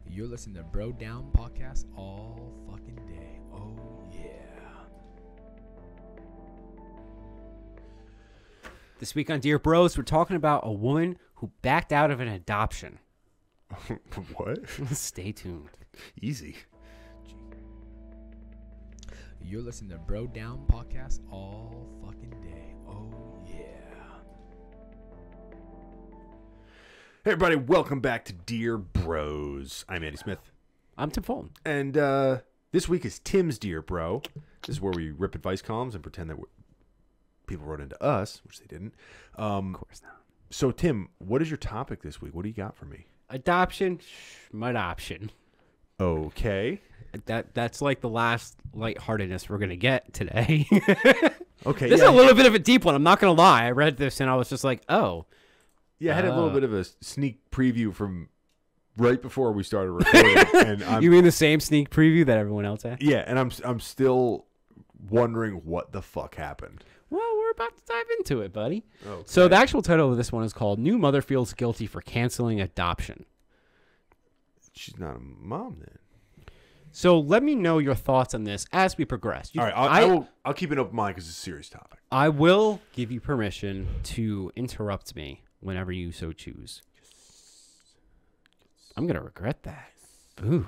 You're listening to Bro Down Podcast all fucking day. Oh, yeah. This week on Dear Bros, we're talking about a woman who backed out of an adoption. What? Stay tuned. Easy. You're listening to Bro Down Podcast all fucking day. Oh, yeah. Hey, everybody. Welcome back to Dear Bros. I'm Andy Smith. I'm Tim Fulton. And this week is Tim's Dear Bro. This is where we rip advice columns and pretend that people wrote into us, which they didn't. Of course not. So, Tim, what is your topic this week? What do you got for me? Adoption, Smadoption. Okay. That's like the last lightheartedness we're going to get today. Okay. This is a little bit of a deep one. I'm not going to lie. I read this and I was just like, oh. Yeah, I had a little bit of a sneak preview from right before we started recording. And You mean the same sneak preview that everyone else had? Yeah, and I'm still wondering what the fuck happened. Well, we're about to dive into it, buddy. Okay. So the actual title of this one is called New Mother Feels Guilty for Canceling Adoption. She's not a mom then. So let me know your thoughts on this as we progress. All right, I'll keep an open mind because it's a serious topic. I will give you permission to interrupt me whenever you so choose. I'm going to regret that. Ooh.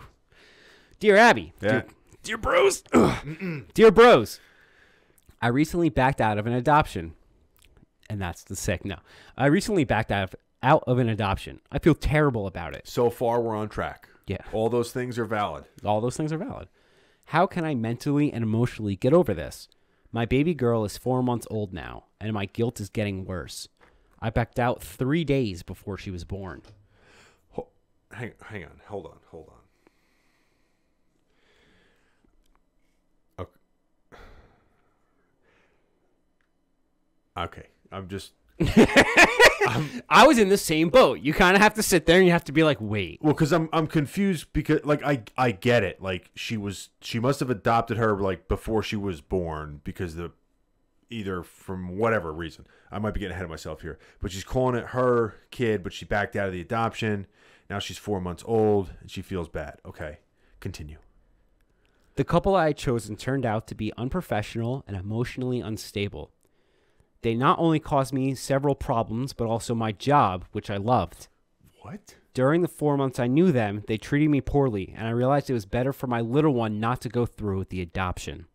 Dear Abby. Yeah. Dear bros. Dear bros. I recently backed out of an adoption. And that's the sick. No. I recently backed out of an adoption. I feel terrible about it. So far, we're on track. Yeah. All those things are valid. All those things are valid. How can I mentally and emotionally get over this? My baby girl is 4 months old now, and my guilt is getting worse. I backed out 3 days before she was born. Hang on. Hold on. Okay. I'm just... I was in the same boat. You kind of have to sit there and you have to be like, wait. Well, because I'm confused because like I get it. Like she must have adopted her like before she was born because either from whatever reason. I might be getting ahead of myself here. But she's calling it her kid, but she backed out of the adoption. Now she's 4 months old and she feels bad. Okay. Continue. The couple I had chosen turned out to be unprofessional and emotionally unstable. They not only caused me several problems, but also my job, which I loved. What? During the 4 months I knew them, they treated me poorly, and I realized it was better for my little one not to go through with the adoption.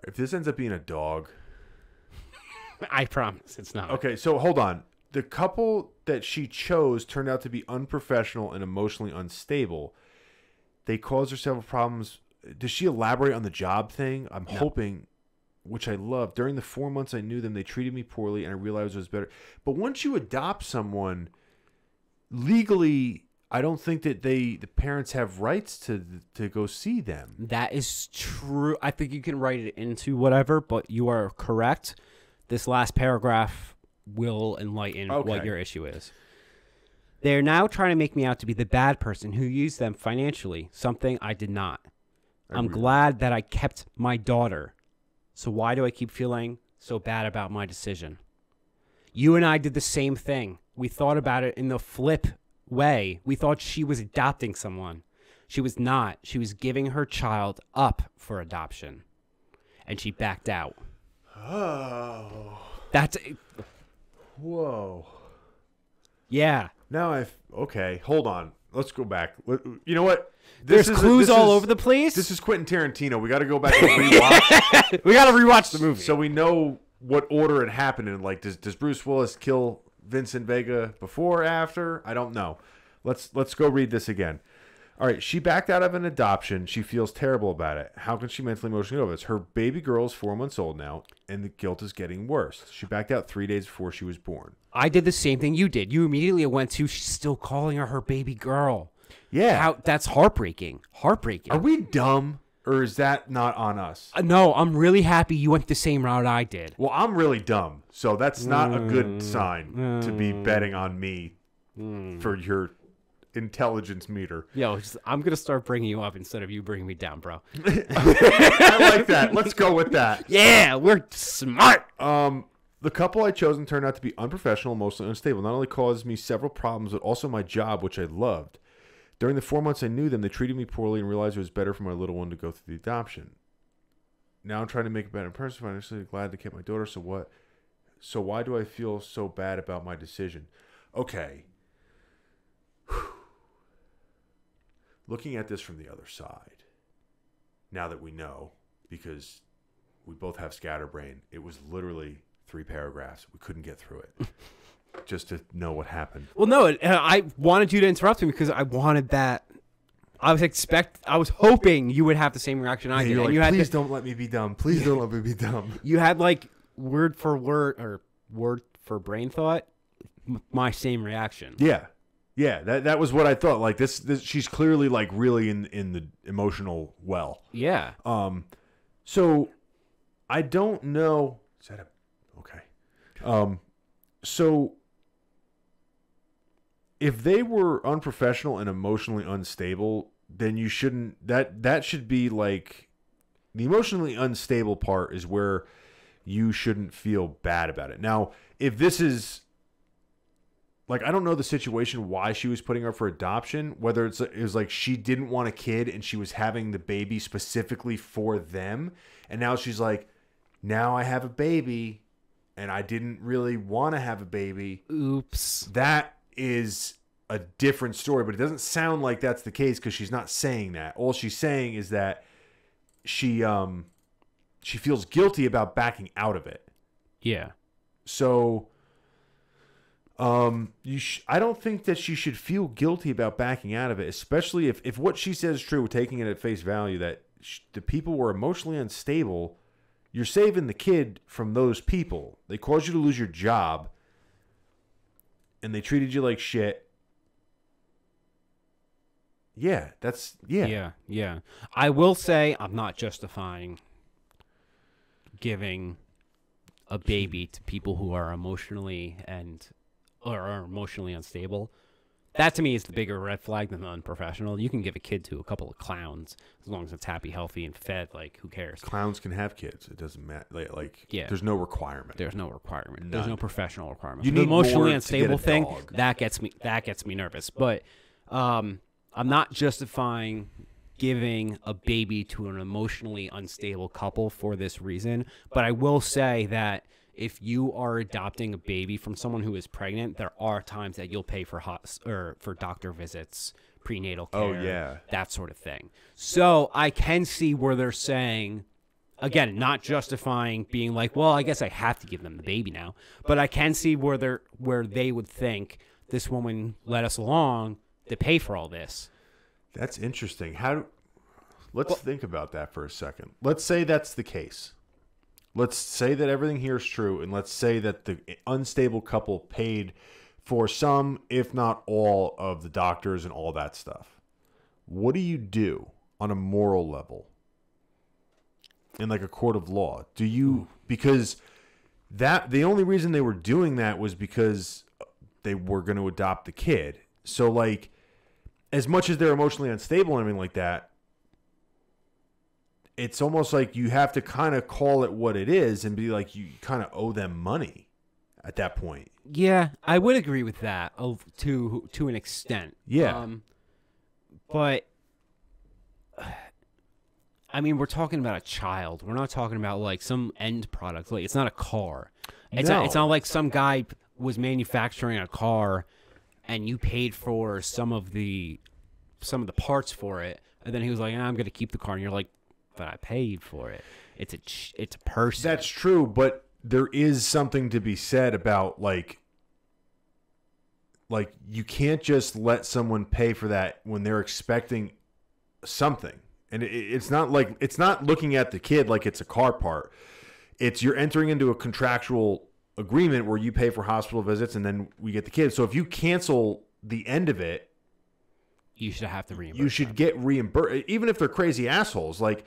If this ends up being a dog. I promise it's not. Okay, so hold on. The couple that she chose turned out to be unprofessional and emotionally unstable. They caused her several problems. Does she elaborate on the job thing? I'm hoping... which I love. During the 4 months I knew them, they treated me poorly, and I realized it was better. But once you adopt someone, legally, I don't think that the parents have rights to go see them. That is true. I think you can write it into whatever, but you are correct. This last paragraph will enlighten what your issue is. They're now trying to make me out to be the bad person who used them financially, something I did not. I'm glad that I kept my daughter. So why do I keep feeling so bad about my decision? You and I did the same thing. We thought about it in the flip way. We thought she was adopting someone. She was not. She was giving her child up for adoption. And she backed out. Oh. That's... Whoa. Yeah. Now okay, hold on. Let's go back. You know what? There's clues all over the place. This is Quentin Tarantino. We got to go back and rewatch. We got to rewatch the movie. So we know what order it happened in. Like, does Bruce Willis kill Vincent Vega before or after? I don't know. Let's go read this again. All right, she backed out of an adoption. She feels terrible about it. How can she mentally, emotionally get over this? Her baby girl is 4 months old now, and the guilt is getting worse. She backed out 3 days before she was born. I did the same thing you did. You immediately went to, she's still calling her baby girl. Yeah. That's heartbreaking. Heartbreaking. Are we dumb, or is that not on us? No, I'm really happy you went the same route I did. Well, I'm really dumb, so that's not a good sign to be betting on me for your intelligence meter. Yo, I'm going to start bringing you up instead of you bringing me down, bro. I like that. Let's go with that. Yeah, we're smart. The couple I chosen turned out to be unprofessional, emotionally unstable. Not only caused me several problems, but also my job, which I loved. During the 4 months I knew them, they treated me poorly and realized it was better for my little one to go through the adoption. Now I'm trying to make a better person. I'm actually glad to keep my daughter. So what? So why do I feel so bad about my decision? Okay. Looking at this from the other side, now that we know, because we both have scatterbrain, it was literally 3 paragraphs. We couldn't get through it. Just to know what happened. Well, no, I wanted you to interrupt me because I wanted that. I was hoping you would have the same reaction I did. You're like, you had please don't let me be dumb. Please don't let me be dumb. You had like word for brain thought, my same reaction. Yeah, that was what I thought. Like this she's clearly like really in the emotional well. Yeah. So I don't know. Is that okay? So if they were unprofessional and emotionally unstable, then you shouldn't. That should be like the emotionally unstable part is where you shouldn't feel bad about it. Now, if this is like, I don't know the situation why she was putting her up for adoption, whether it was like she didn't want a kid and she was having the baby specifically for them, and now she's like, now I have a baby and I didn't really want to have a baby. Oops. That is a different story, but it doesn't sound like that's the case because she's not saying that. All she's saying is that she feels guilty about backing out of it. Yeah. So I don't think that she should feel guilty about backing out of it, especially if what she says is true, taking it at face value, that the people were emotionally unstable. You're saving the kid from those people. They caused you to lose your job, and they treated you like shit. Yeah, that's... Yeah. Yeah. I will say I'm not justifying giving a baby to people who are emotionally unstable. That to me is the bigger red flag than the unprofessional. You can give a kid to a couple of clowns as long as it's happy, healthy, and fed. Like, who cares? Clowns can have kids. It doesn't matter. Yeah. There's no requirement. There's no requirement. None. There's no professional requirement. You the need emotionally more unstable to get a thing dog. that gets me nervous. But I'm not justifying giving a baby to an emotionally unstable couple for this reason. But I will say that if you are adopting a baby from someone who is pregnant, there are times that you'll pay for for doctor visits, prenatal care, Oh, yeah. that sort of thing. So I can see where they're saying, again, not justifying being like, well, I guess I have to give them the baby now, but I can see where they would think this woman led us along to pay for all this. That's interesting. Let's think about that for a second. Let's say that's the case. Let's say that everything here is true, and let's say that the unstable couple paid for some, if not all, of the doctors and all that stuff. What do you do on a moral level in like a court of law? Do you, because the only reason they were doing that was because they were going to adopt the kid. So like, as much as they're emotionally unstable and everything like that, it's almost like you have to kind of call it what it is and be like, you kind of owe them money at that point. Yeah, I would agree with that to an extent. Yeah. But I mean, we're talking about a child. We're not talking about like some end product. Like, it's not a car. It's not like some guy was manufacturing a car and you paid for some of the parts for it, and then he was like, I'm going to keep the car, and you're like, but I paid for it. It's a person. That's true, but there is something to be said about like you can't just let someone pay for that when they're expecting something. And it's not looking at the kid like it's a car part. It's you're entering into a contractual agreement where you pay for hospital visits and then we get the kid. So if you cancel the end of it, you should have to reimburse. You should get reimbursed, even if they're crazy assholes. Like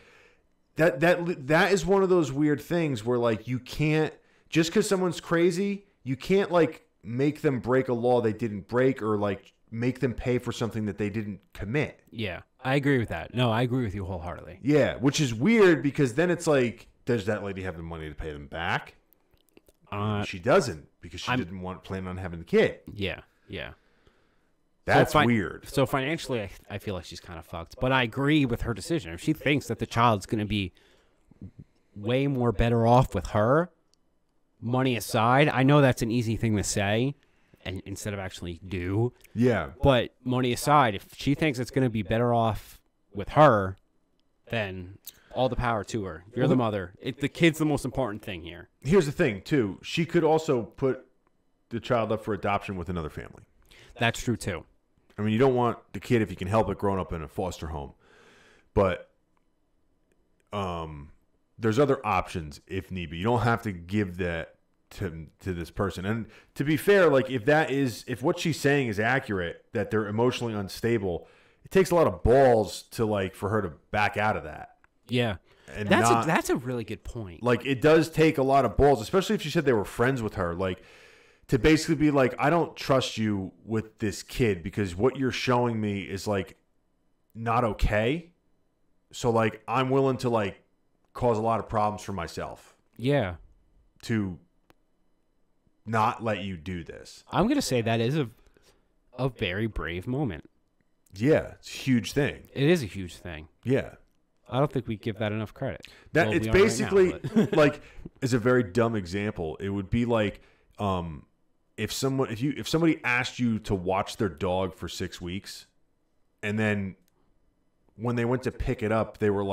that is one of those weird things where like you can't, just because someone's crazy, you can't like make them break a law they didn't break or like make them pay for something that they didn't commit. Yeah, I agree with that. No, I agree with you wholeheartedly. Yeah, which is weird because then it's like, does that lady have the money to pay them back? She doesn't because she didn't plan on having the kid. Yeah, yeah. That's weird. So financially, I feel like she's kind of fucked. But I agree with her decision. If she thinks that the child's going to be way more better off with her, money aside, I know that's an easy thing to say, and instead of actually do. Yeah. But money aside, if she thinks it's going to be better off with her, then all the power to her. You're the mother. The kid's the most important thing here. Here's the thing, too. She could also put the child up for adoption with another family. That's true, too. I mean, you don't want the kid, if you can help it, growing up in a foster home. But there's other options if need be. You don't have to give that to this person. And to be fair, like if what she's saying is accurate, that they're emotionally unstable, it takes a lot of balls to for her to back out of that. Yeah. And that's a really good point. Like, it does take a lot of balls, especially if she said they were friends with her. Like, to basically be like, I don't trust you with this kid because what you're showing me is not okay. So I'm willing to cause a lot of problems for myself. Yeah. To not let you do this. I'm going to say that is a very brave moment. Yeah, it's a huge thing. It is a huge thing. Yeah. I don't think we give that enough credit. That it's basically right now, is a very dumb example. It would be if somebody asked you to watch their dog for 6 weeks, and then when they went to pick it up, they were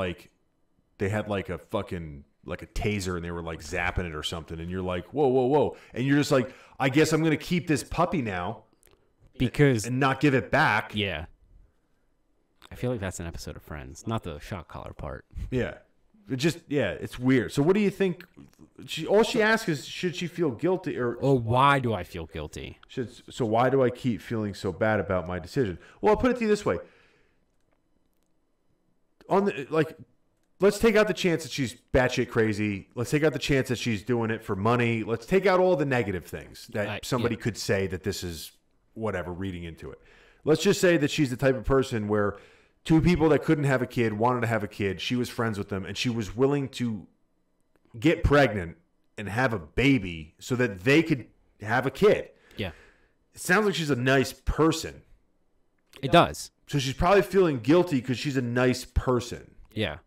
they had a fucking a taser and they were zapping it or something, and you're like, whoa, and you're just I guess I'm gonna keep this puppy now because and not give it back. Yeah. I feel like that's an episode of Friends, not the shock collar part. Yeah. It's weird. So what do you think? All she asks is, should she feel guilty or why do I feel guilty? So why do I keep feeling so bad about my decision? Well, I'll put it to you this way. Let's take out the chance that she's batshit crazy. Let's take out the chance that she's doing it for money. Let's take out all the negative things that somebody could say that this is whatever, reading into it. Let's just say that she's the type of person where two people that couldn't have a kid wanted to have a kid. She was friends with them, and she was willing to get pregnant and have a baby so that they could have a kid. Yeah. It sounds like she's a nice person. It does. So she's probably feeling guilty because she's a nice person. Yeah.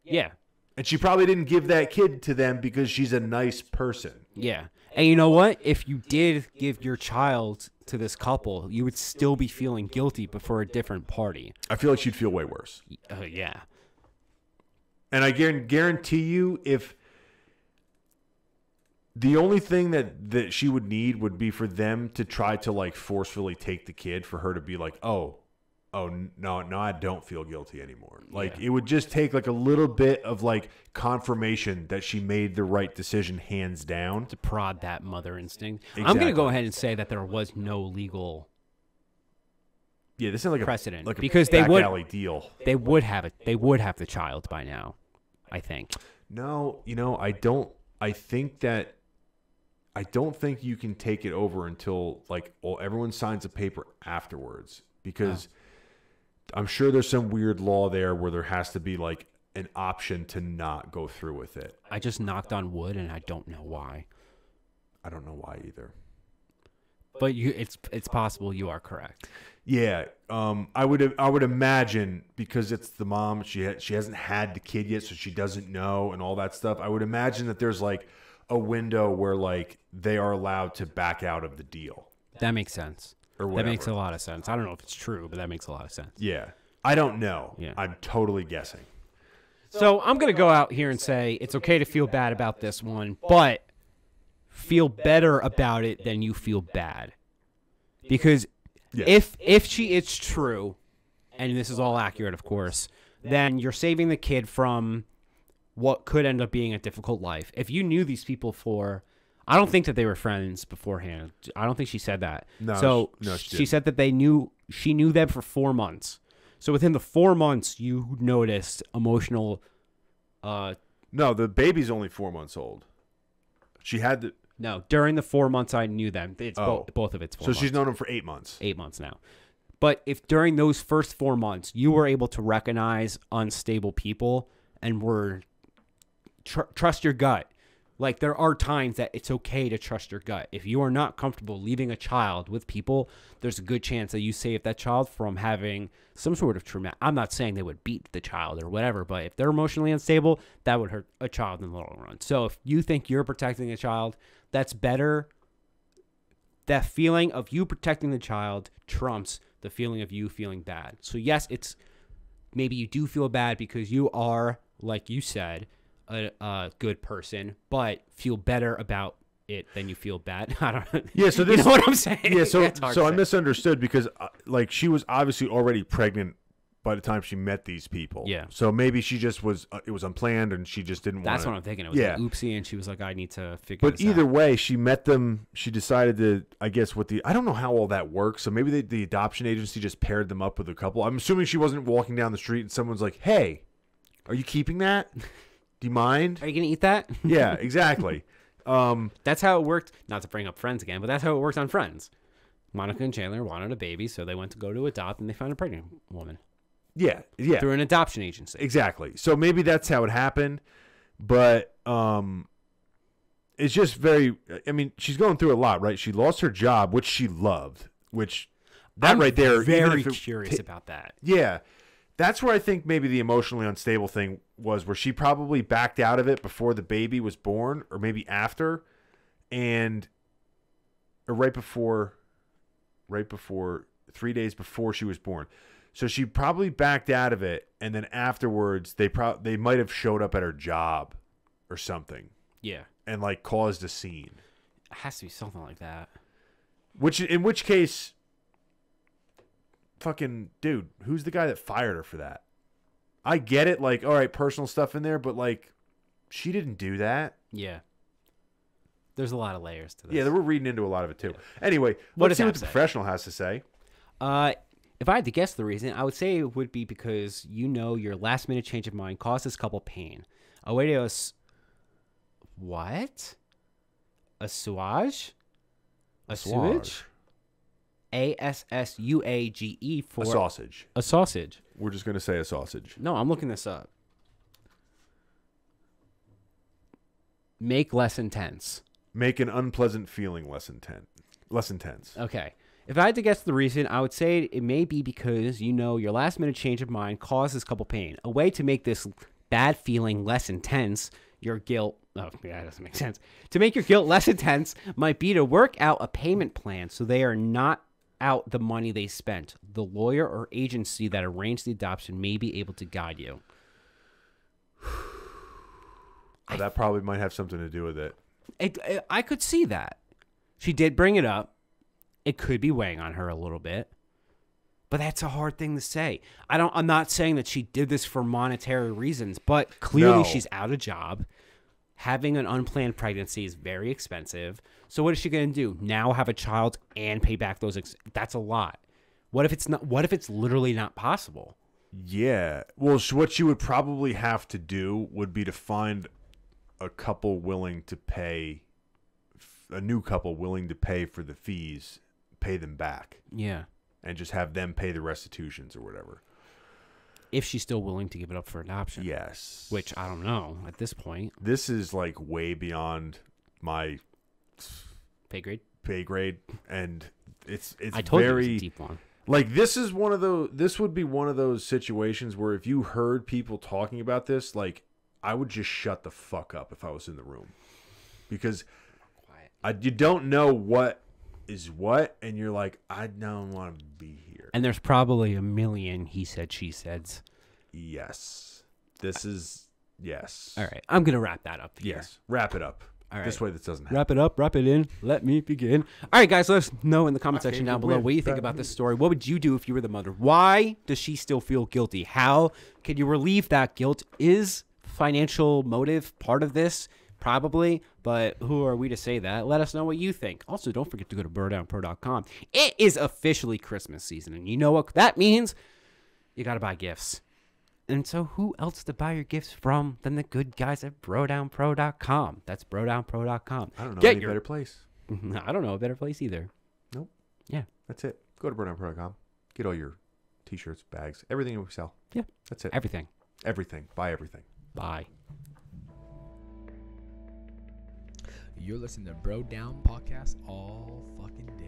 Yeah. And she probably didn't give that kid to them because she's a nice person. Yeah. And you know what? If you did give your child to this couple, you would still be feeling guilty, but for a different party. I feel like she'd feel way worse. Yeah. And I guarantee you, if the only thing that she would need would be for them to try to forcefully take the kid, for her to be like, oh no, I don't feel guilty anymore. It would just take a little bit of confirmation that she made the right decision, hands down, to prod that mother instinct. Exactly. I'm going to go ahead and say that there was no legal this isn't precedent, because they would alley deal. They would have it. They would have the child by now, I think. No, I don't. I don't think you can take it over until everyone signs a paper afterwards, because I'm sure there's some weird law there where there has to be an option to not go through with it. I just knocked on wood, and I don't know why. I don't know why either. But it's possible you are correct. Yeah, I would imagine, because it's the mom. She hasn't had the kid yet, so she doesn't know and all that stuff. I would imagine that there's a window where they are allowed to back out of the deal. That makes sense. Or whatever. That makes a lot of sense. I don't know if it's true, but that makes a lot of sense. Yeah. I don't know. Yeah. I'm totally guessing. So I'm going to go out here and say it's okay to feel bad about this one, but feel better about it than you feel bad. Because if it's true, and this is all accurate, of course, then you're saving the kid from what could end up being a difficult life. If you knew these people I don't think that they were friends beforehand. I don't think she said that. No, she said that she knew them for 4 months. So within the 4 months, you noticed emotional. No, the baby's only 4 months old. She had to. No, during the 4 months I knew them. It's both of it's 4 months. So she's known them for 8 months. 8 months now. But if during those first 4 months you were able to recognize unstable people and were trust your gut. Like, there are times that it's okay to trust your gut. If you are not comfortable leaving a child with people, there's a good chance that you save that child from having some sort of trauma. I'm not saying they would beat the child or whatever, but if they're emotionally unstable, that would hurt a child in the long run. So if you think you're protecting a child, that's better. That feeling of you protecting the child trumps the feeling of you feeling bad. So yes, it's maybe you do feel bad because you are, like you said, a good person, but feel better about it than you feel bad. I don't know. Yeah, so this, you know what I'm saying? Yeah, so I say. misunderstood because like she was obviously already pregnant by the time she met these people. Yeah. So maybe she just was it was unplanned and she just didn't want. That's what I'm thinking. It was an oopsie, and she was like, I need to figure this out. But either way, she met them. She decided to, I guess, I don't know how all that works. So maybe the adoption agency just paired them up with a couple. I'm assuming she wasn't walking down the street and someone's like, hey, are you keeping that? Do you mind? Are you gonna eat that? Yeah, exactly. That's how it worked. Not to bring up Friends again, but that's how it worked on Friends. Monica and Chandler wanted a baby, so they went to go to adopt, and they found a pregnant woman. Yeah. Through an adoption agency. Exactly. So maybe that's how it happened, but it's just very. I mean, she's going through a lot, right? She lost her job, which she loved. I'm right there. Very curious about that. Yeah. That's where I think maybe the emotionally unstable thing was, where she probably backed out of it before the baby was born, or maybe after, or right before 3 days before she was born. So she probably backed out of it, and then afterwards they might have showed up at her job or something. Yeah. And like caused a scene. It has to be something like that. In which case, fucking dude, who's the guy that fired her for that? I get it, like, all right, personal stuff in there, but like, she didn't do that. Yeah. There's a lot of layers to this. Yeah, we're reading into a lot of it too. Yeah. Anyway, let's see what the professional has to say. If I had to guess the reason, I would say it would be because your last minute change of mind caused this couple pain. A way to what? Assuage? Assuage? ASSUAGE for a sausage. A sausage. We're just gonna say a sausage. No, I'm looking this up. Make less intense. Make an unpleasant feeling less intense. Okay. If I had to guess the reason, I would say it may be because your last minute change of mind caused this couple pain. A way to make this bad feeling less intense, your guilt. Oh, yeah, that doesn't make sense. To make your guilt less intense might be to work out a payment plan so they are not out the money they spent. The lawyer or agency that arranged the adoption may be able to guide you. Oh, that probably might have something to do with it. I could see that. She did bring it up. It could be weighing on her a little bit, but that's a hard thing to say. I'm not saying that she did this for monetary reasons, but clearly she's out of job. Having an unplanned pregnancy is very expensive. So what is she going to do? Now have a child and pay back those? That's a lot. What if it's not? What if it's literally not possible? Yeah. Well, what she would probably have to do would be to find a couple willing to pay, a new couple willing to pay for the fees, pay them back. Yeah. And just have them pay the restitutions or whatever. If she's still willing to give it up for adoption. Yes. Which I don't know at this point. This is like way beyond my pay grade. And it's I told very you it was a deep one. Like this would be one of those situations where if you heard people talking about this, like I would just shut the fuck up if I was in the room. Because you don't know what is what, and you're like, I don't want to be here. And there's probably a million he said, she said. Yes. Yes. All right. I'm going to wrap that up here. Yes. Wrap it up. All right. This way this doesn't happen. Wrap it up. Wrap it in. Let me begin. All right, guys. Let us know in the comment section down below what you think about this story. What would you do if you were the mother? Why does she still feel guilty? How can you relieve that guilt? Is financial motive part of this? Probably, but who are we to say that? Let us know what you think. Also, don't forget to go to brodownpro.com. It is officially Christmas season, and you know what that means? You got to buy gifts. And so who else to buy your gifts from than the good guys at brodownpro.com? That's brodownpro.com. I don't know any better place. I don't know a better place either. Nope. Yeah. That's it. Go to brodownpro.com. Get all your t-shirts, bags, everything we sell. Yeah. That's it. Everything. Everything. Buy everything. Bye. You're listening to Bro Down Podcast all fucking day.